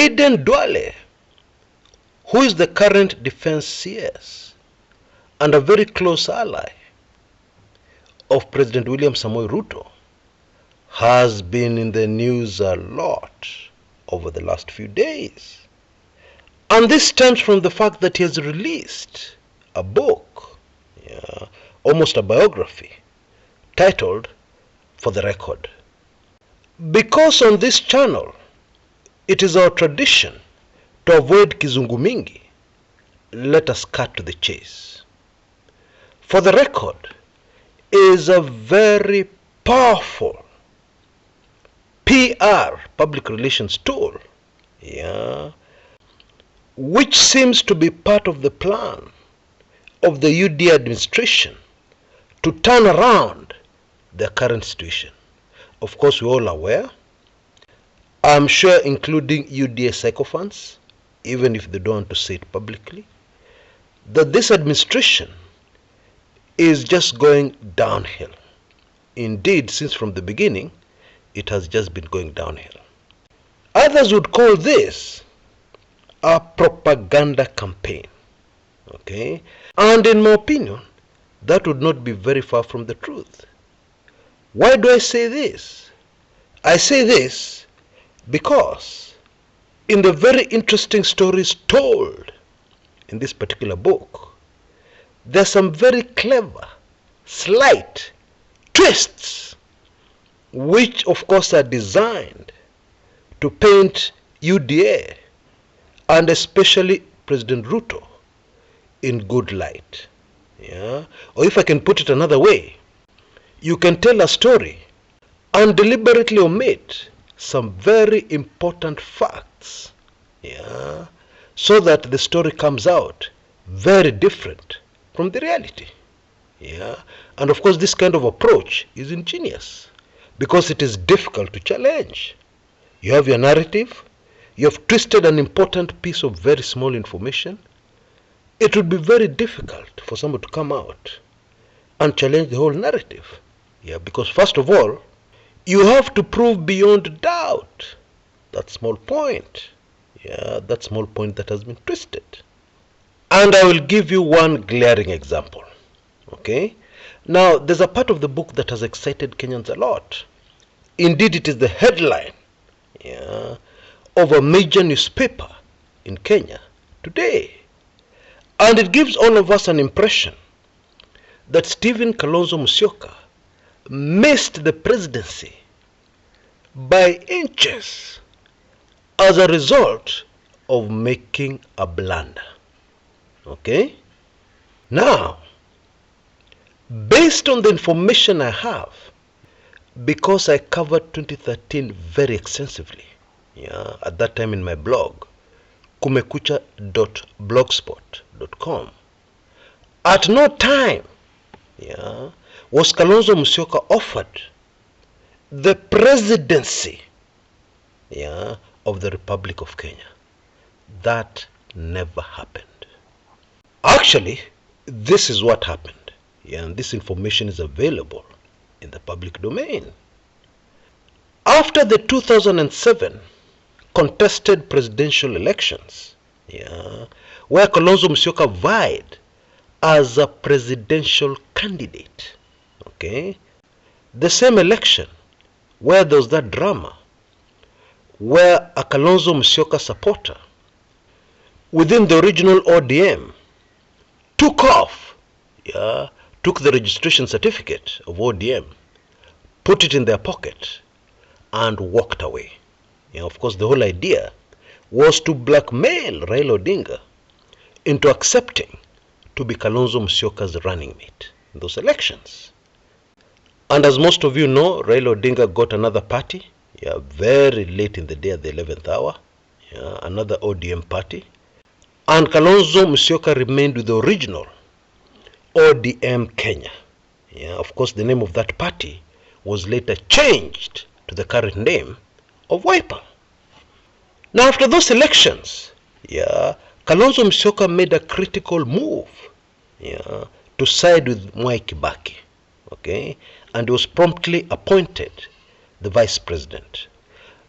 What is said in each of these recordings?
Aden Duale, who is the current defense CS and a very close ally of President William Samoei Ruto, has been in the news a lot over the last few days. And this stems from the fact that he has released a book, almost a biography, titled For the Record. Because on this channel, it is our tradition to avoid kizungu mingi, let us cut to the chase. For the Record is a very powerful PR, public relations tool, which seems to be part of the plan of the UDA administration to turn around the current situation. Of course, we're all aware, I'm sure including UDA sycophants, even if they don't want to say it publicly, that this administration is just going downhill. Indeed, since from the beginning, it has just been going downhill. Others would call this a propaganda campaign. Okay? And in my opinion, that would not be very far from the truth. Why do I say this? I say this because in the very interesting stories told in this particular book, there are some very clever, slight twists, which of course are designed to paint UDA and especially President Ruto in good light. Or if I can put it another way, you can tell a story and deliberately omit some very important facts, so that the story comes out very different from the reality. And of course, this kind of approach is ingenious because it is difficult to challenge. You have your narrative, you have twisted an important piece of very small information. It would be very difficult for someone to come out and challenge the whole narrative. Because first of all, you have to prove beyond doubt that small point. That small point that has been twisted. And I will give you one glaring example. Okay? Now, there's a part of the book that has excited Kenyans a lot. Indeed, it is the headline of a major newspaper in Kenya today. And it gives all of us an impression that Stephen Kalonzo Musyoka missed the presidency by inches as a result of making a blunder. Okay? Now, based on the information I have, because I covered 2013 very extensively, at that time in my blog, kumekucha.blogspot.com, at no time was Kalonzo Musyoka offered the presidency of the Republic of Kenya. That never happened. Actually, this is what happened, and this information is available in the public domain. After the 2007 contested presidential elections, where Kalonzo Musyoka vied as a presidential candidate, the same election where there was that drama, where a Kalonzo Musyoka supporter within the original ODM took off, took the registration certificate of ODM, put it in their pocket, and walked away. Of course, the whole idea was to blackmail Raila Odinga into accepting to be Kalonzo Musyoka's running mate in those elections. And as most of you know, Raila Odinga got another party, very late in the day at the 11th hour, another ODM party. And Kalonzo Musyoka remained with the original ODM Kenya. Of course, the name of that party was later changed to the current name of Wiper. Now, after those elections, Kalonzo Musyoka made a critical move, to side with Mwai Kibaki, and he was promptly appointed the vice president.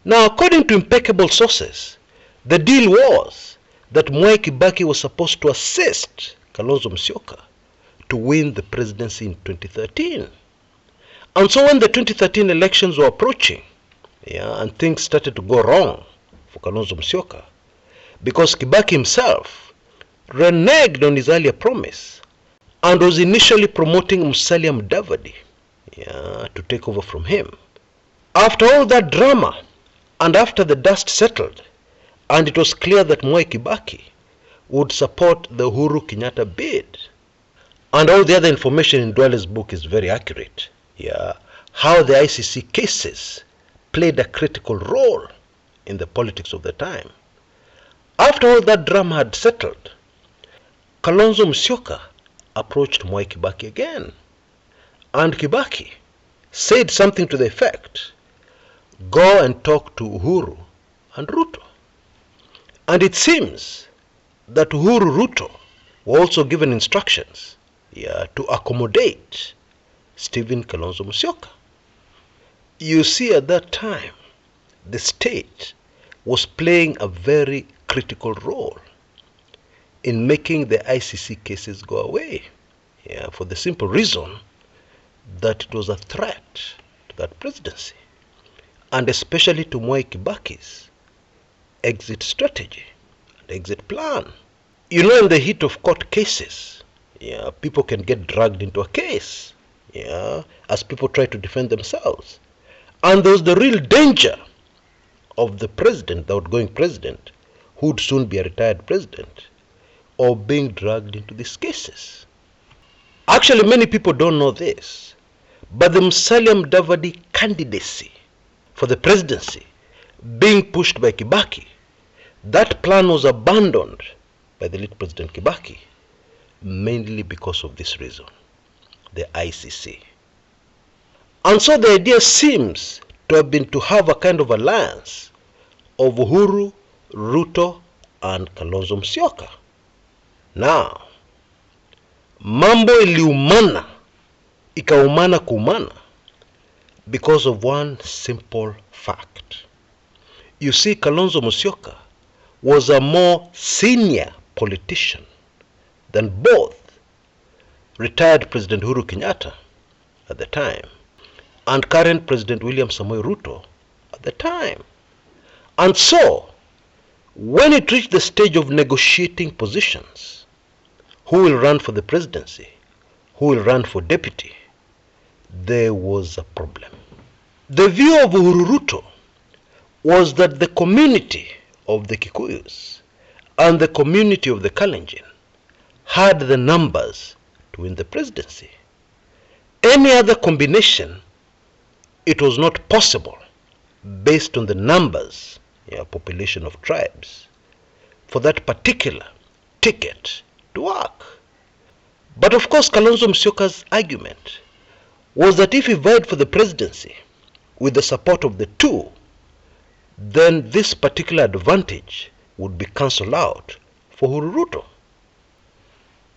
Now, according to impeccable sources, The deal was that Mwai Kibaki was supposed to assist Kalonzo Musyoka to win the presidency in 2013. And so when the 2013 elections were approaching, and things started to go wrong for Kalonzo Musyoka, because Kibaki himself reneged on his earlier promise and was initially promoting Musalia Mudavadi to take over from him. After all that drama, and after the dust settled, and it was clear that Mwai Kibaki would support the Uhuru Kenyatta bid, and all the other information in Duale's book is very accurate, how the ICC cases played a critical role in the politics of the time. After all that drama had settled, Kalonzo Musyoka approached Mwai Kibaki again, and Kibaki said something to the effect, go and talk to Uhuru and Ruto. And it seems that Uhuru Ruto were also given instructions to accommodate Stephen Kalonzo Musyoka. You see, at that time, the state was playing a very critical role in making the ICC cases go away, for the simple reason that it was a threat to that presidency, and especially to Mwai Kibaki's exit strategy and exit plan. You know, in the heat of court cases, people can get dragged into a case, as people try to defend themselves. And there was the real danger of the president, the outgoing president, who would soon be a retired president, of being dragged into these cases. Actually, many people don't know this, but the Musalia Mudavadi candidacy for the presidency being pushed by Kibaki, that plan was abandoned by the late President Kibaki, mainly because of this reason, the ICC. And so the idea seems to have been to have a kind of alliance of Uhuru, Ruto, and Kalonzo Musyoka. Now, mambo iliumana, ikaumana kumana, because of one simple fact. You see, Kalonzo Musyoka was a more senior politician than both retired President Uhuru Kenyatta at the time and current President William Samoei Ruto at the time. And so, when it reached the stage of negotiating positions, who will run for the presidency, who will run for deputy, there was a problem. The view of Uhuru Ruto was that the community of the Kikuyus and the community of the Kalenjin had the numbers to win the presidency. Any other combination, it was not possible based on the numbers, population of tribes, for that particular ticket to work. But of course, Kalonzo Musyoka's argument was that if he vied for the presidency with the support of the two, then this particular advantage would be cancelled out for Uhuru Ruto.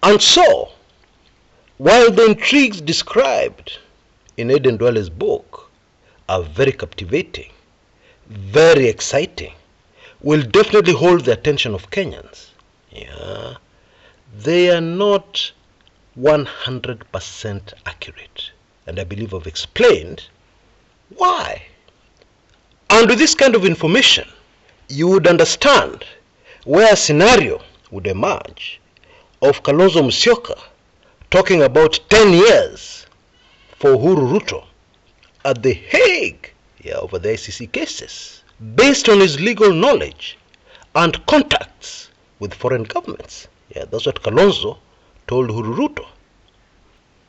And so, while the intrigues described in Aden Duale's book are very captivating, very exciting, will definitely hold the attention of Kenyans, they are not 100% accurate. And I believe I've explained why. And with this kind of information, you would understand where a scenario would emerge of Kalonzo Musyoka talking about 10 years for Uhuru Ruto at The Hague over the ICC cases, based on his legal knowledge and contacts with foreign governments. That's what Kalonzo told Uhuru Ruto.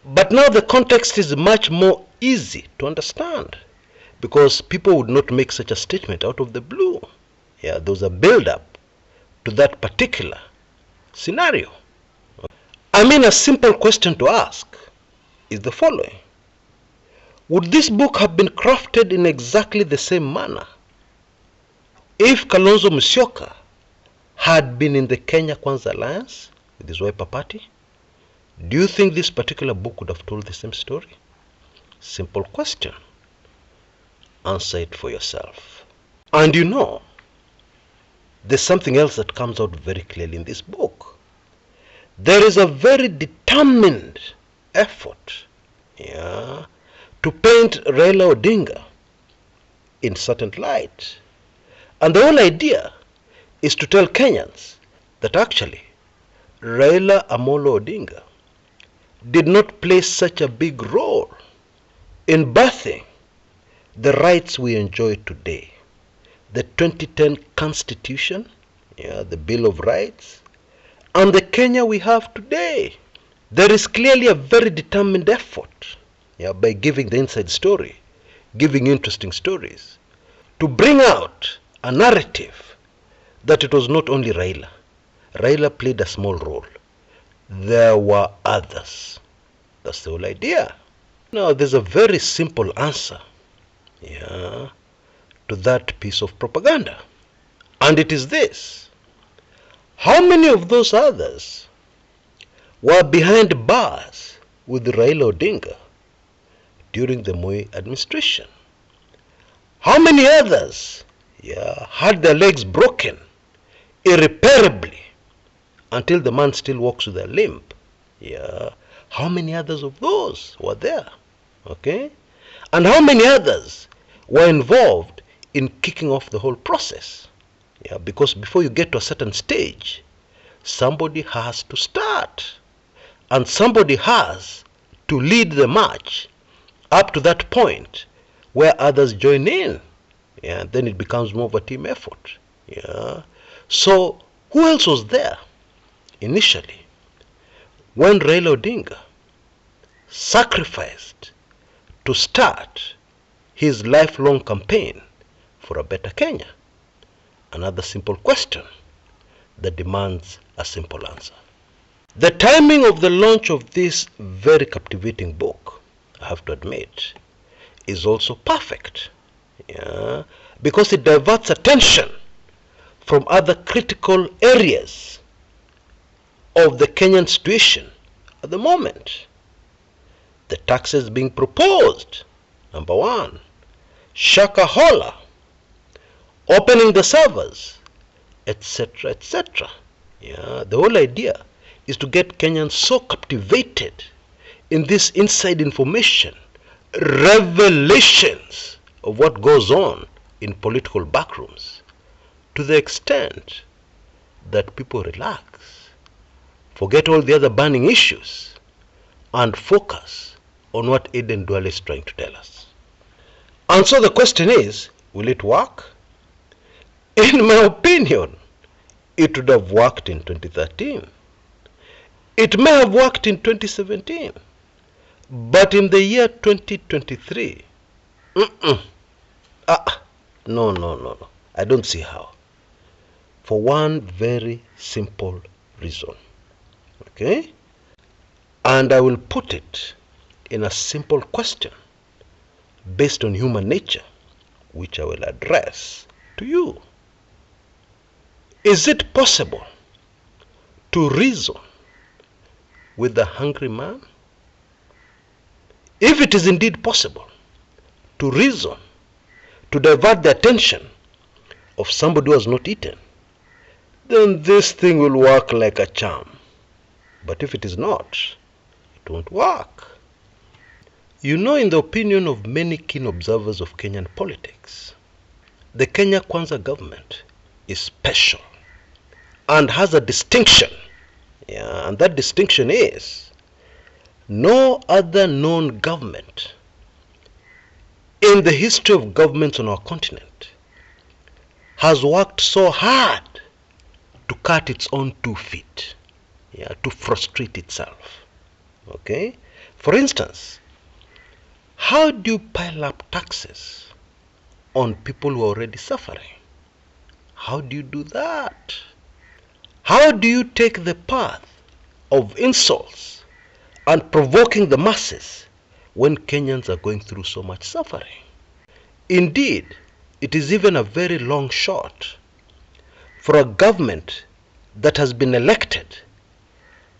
But now the context is much more easy to understand, because people would not make such a statement out of the blue. There was a build-up to that particular scenario. I mean, a simple question to ask is the following. Would this book have been crafted in exactly the same manner if Kalonzo Musyoka had been in the Kenya Kwanza Alliance with his Wiper Party? Do you think this particular book would have told the same story? Simple question. Answer it for yourself. And you know, there's something else that comes out very clearly in this book. There is a very determined effort, to paint Raila Odinga in certain light. And the whole idea is to tell Kenyans that actually Raila Amolo Odinga did not play such a big role in birthing the rights we enjoy today. The 2010 Constitution, the Bill of Rights, and the Kenya we have today. There is clearly a very determined effort, by giving the inside story, giving interesting stories, to bring out a narrative that it was not only Raila. Raila played a small role. There were others. That's the whole idea. Now, there's a very simple answer, to that piece of propaganda. And it is this: how many of those others were behind bars with Raila Odinga during the Moi administration? How many others had their legs broken irreparably until the man still walks with a limp? How many others of those were there? Okay? And how many others were involved in kicking off the whole process? Because before you get to a certain stage, somebody has to start. And somebody has to lead the march up to that point where others join in. Then it becomes more of a team effort. So who else was there initially when Raila Odinga sacrificed to start his lifelong campaign for a better Kenya? Another simple question that demands a simple answer. The timing of the launch of this very captivating book, I have to admit, is also perfect, because it diverts attention from other critical areas of the Kenyan situation at the moment. The taxes being proposed, number one, Shakahola, opening the servers, etc., etc. The whole idea is to get Kenyans so captivated in this inside information, revelations of what goes on in political backrooms, to the extent that people relax, forget all the other burning issues, and focus on what Aden Duale is trying to tell us. And so the question is, will it work? In my opinion, it would have worked in 2013. It may have worked in 2017. But in the year 2023, no. I don't see how. For one very simple reason. Okay? And I will put it in a simple question based on human nature, which I will address to you. Is it possible to reason with a hungry man? If it is indeed possible to reason, to divert the attention of somebody who has not eaten, then this thing will work like a charm. But if it is not, it won't work. In the opinion of many keen observers of Kenyan politics, the Kenya Kwanza government is special and has a distinction. And that distinction is no other known government in the history of governments on our continent has worked so hard to cut its own 2 feet, to frustrate itself. Okay? For instance, how do you pile up taxes on people who are already suffering? How do you do that? How do you take the path of insults and provoking the masses when Kenyans are going through so much suffering? Indeed, it is even a very long shot for a government that has been elected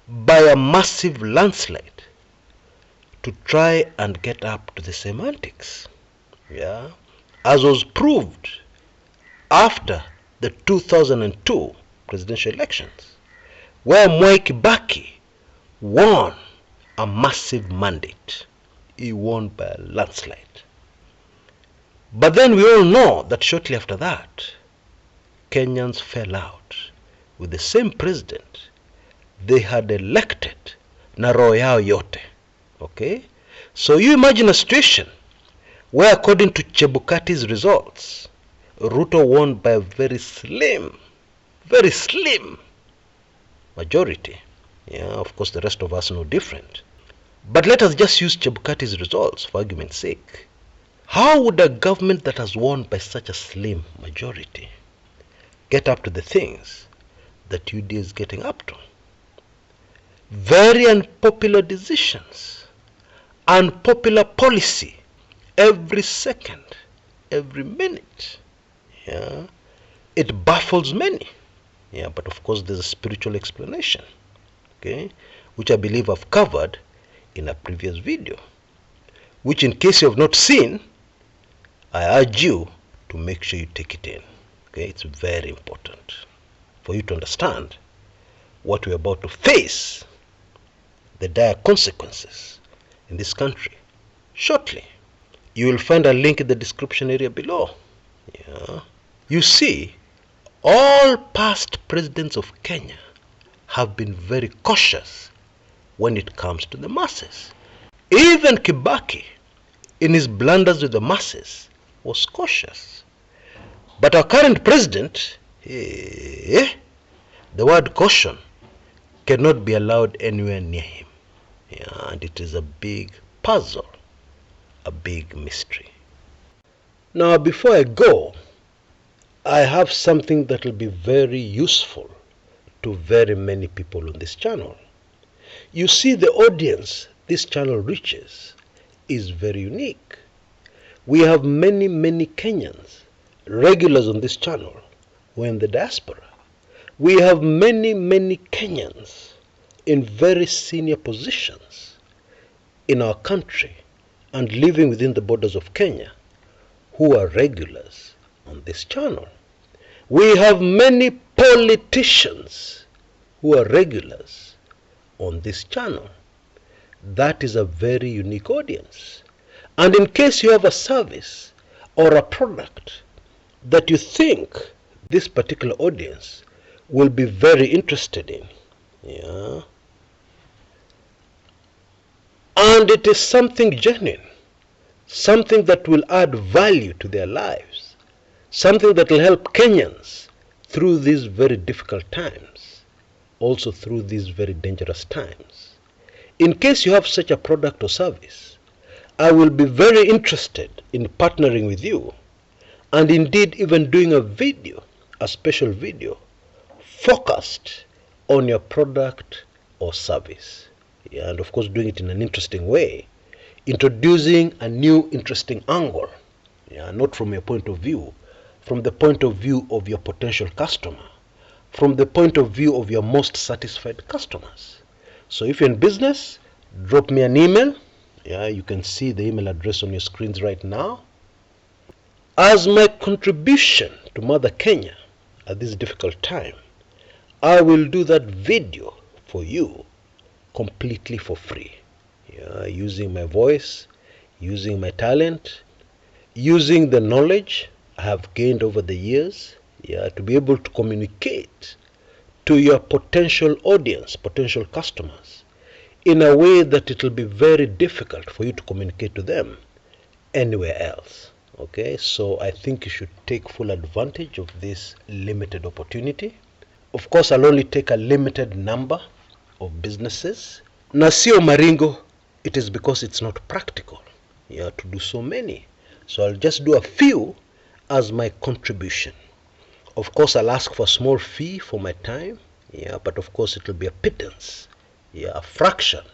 by a massive landslide to try and get up to the semantics, as was proved after the 2002 presidential elections, where Mwai Kibaki won a massive mandate. He won by a landslide. But then we all know that shortly after that, Kenyans fell out with the same president they had elected na roho yao yote. Okay? So you imagine a situation where, according to Chebukati's results, Ruto won by a very slim majority. Yeah, of course the rest of us know different. But let us just use Chebukati's results for argument's sake. How would a government that has won by such a slim majority get up to the things that UD is getting up to? Very unpopular decisions, unpopular policy, every second, every minute. Yeah, it baffles many. Yeah, but of course there's a spiritual explanation, okay, which I believe I've covered in a previous video, which in case you have not seen, I urge you to make sure you take it in. Okay, it's very important for you to understand what we're about to face, the dire consequences in this country. Shortly, you will find a link in the description area below. Yeah. You see, all past presidents of Kenya have been very cautious when it comes to the masses. Even Kibaki, in his blunders with the masses, was cautious. But our current president, the word caution cannot be allowed anywhere near him. Yeah, and it is a big puzzle, a big mystery. Now, before I go, I have something that will be very useful to very many people on this channel. You see, the audience this channel reaches is very unique. We have many Kenyans, regulars on this channel, who are in the diaspora. We have many Kenyans in very senior positions in our country and living within the borders of Kenya who are regulars on this channel. We have many politicians who are regulars on this channel. That is a very unique audience. And in case you have a service or a product that you think this particular audience will be very interested in, yeah, and it is something genuine, something that will add value to their lives, something that will help Kenyans through these very difficult times, also through these very dangerous times. In case you have such a product or service, I will be very interested in partnering with you, and indeed even doing a video, a special video, focused on your product or service. Yeah, and of course doing it in an interesting way, introducing a new interesting angle, yeah, not from your point of view, from the point of view of your potential customer, from the point of view of your most satisfied customers. So if you're in business, drop me an email. Yeah, you can see the email address on your screens right now. As my contribution to Mother Kenya at this difficult time, I will do that video for you completely for free. Yeah, using my voice, using my talent, using the knowledge I have gained over the years, yeah, to be able to communicate to your potential audience, potential customers, in a way that it will be very difficult for you to communicate to them anywhere else. Okay, so I think you should take full advantage of this limited opportunity. Of course, I'll only take a limited number of businesses. Na sio maringo, it is because it's not practical, yeah, to do so many. So I'll just do a few as my contribution. Of course, I'll ask for a small fee for my time, yeah, but of course it will be a pittance, yeah, a fraction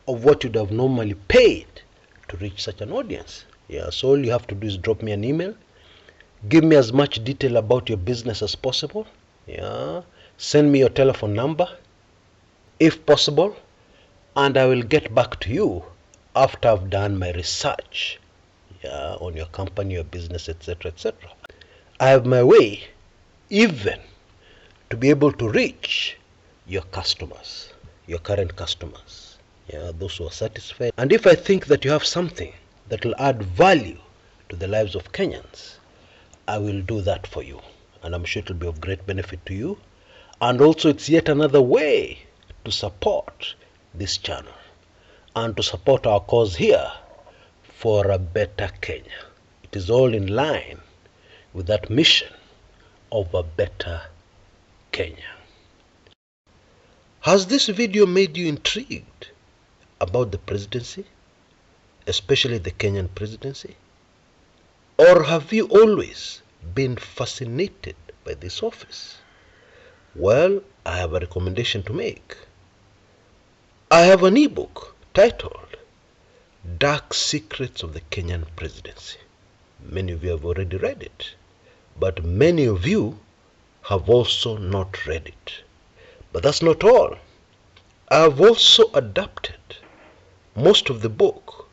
of what you'd have normally paid to reach such an audience. Yeah, so all you have to do is drop me an email, give me as much detail about your business as possible, yeah, send me your telephone number, if possible, and I will get back to you after I've done my research, yeah, on your company, your business, etc., etc. I have my way even to be able to reach your customers, your current customers, those who are satisfied. And if I think that you have something that will add value to the lives of Kenyans, I will do that for you. And I'm sure it will be of great benefit to you. And also it's yet another way to support this channel and to support our cause here for a better Kenya. It is all in line with that mission of a better Kenya. Has this video made you intrigued about the presidency, especially the Kenyan presidency? Or have you always been fascinated by this office? Well, I have a recommendation to make. I have an ebook titled Dark Secrets of the Kenyan Presidency. Many of you have already read it, but many of you have also not read it. But that's not all. I have also adapted most of the book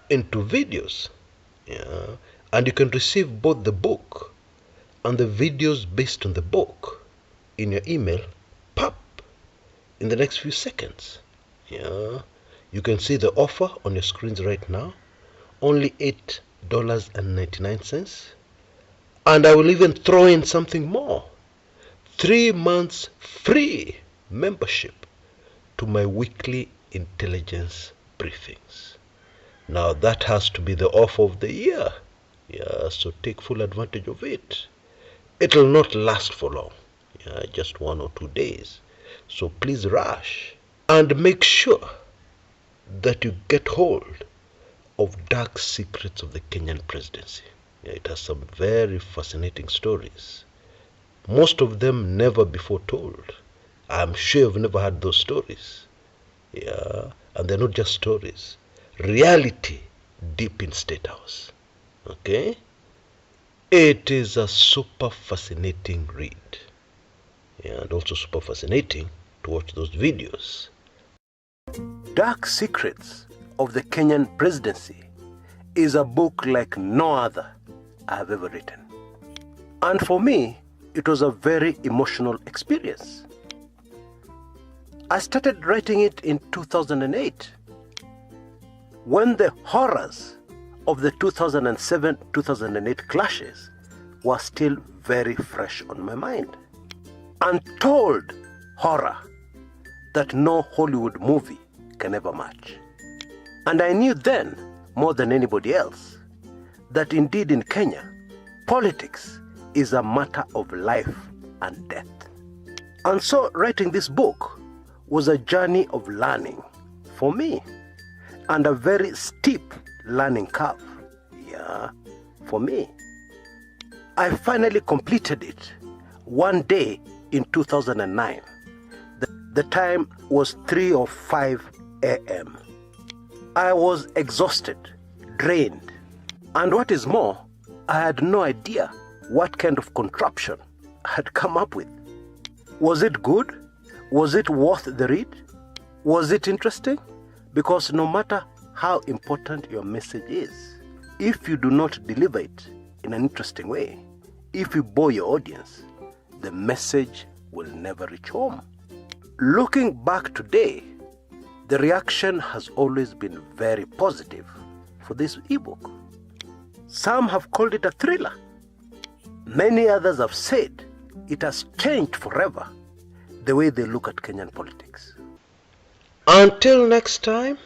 into videos, and you can receive both the book and the videos based on the book in your email, pop, in the next few seconds. You can see the offer on your screens right now, only $8.99. And I will even throw in something more, 3 months free membership to my weekly intelligence briefings. Now that has to be the offer of the year. So take full advantage of it. It will not last for long, just 1 or 2 days. So please rush and make sure that you get hold of Dark Secrets of the Kenyan Presidency. It has some very fascinating stories, most of them never before told. I'm sure you've never heard those stories. And they're not just stories, reality deep in State House. Okay, it is a super fascinating read, and also super fascinating to watch those videos. Dark Secrets of the Kenyan Presidency is a book like no other I have ever written. And for me, it was a very emotional experience. I started writing it in 2008, when the horrors of the 2007-2008 clashes were still very fresh on my mind. Untold horror that no Hollywood movie can ever match. And I knew then, more than anybody else, that indeed in Kenya, politics is a matter of life and death. And so writing this book was a journey of learning for me, and a very steep learning curve, for me. I finally completed it one day in 2009. The time was 3 or 5 a.m. I was exhausted, drained, and what is more, I had no idea what kind of contraption I had come up with. Was it good? Was it worth the read? Was it interesting? Because no matter how important your message is, if you do not deliver it in an interesting way, if you bore your audience, the message will never reach home. Looking back today, the reaction has always been very positive for this ebook. Some have called it a thriller. Many others have said it has changed forever the way they look at Kenyan politics. Until next time,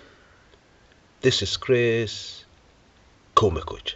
this is Chris Kumekucha.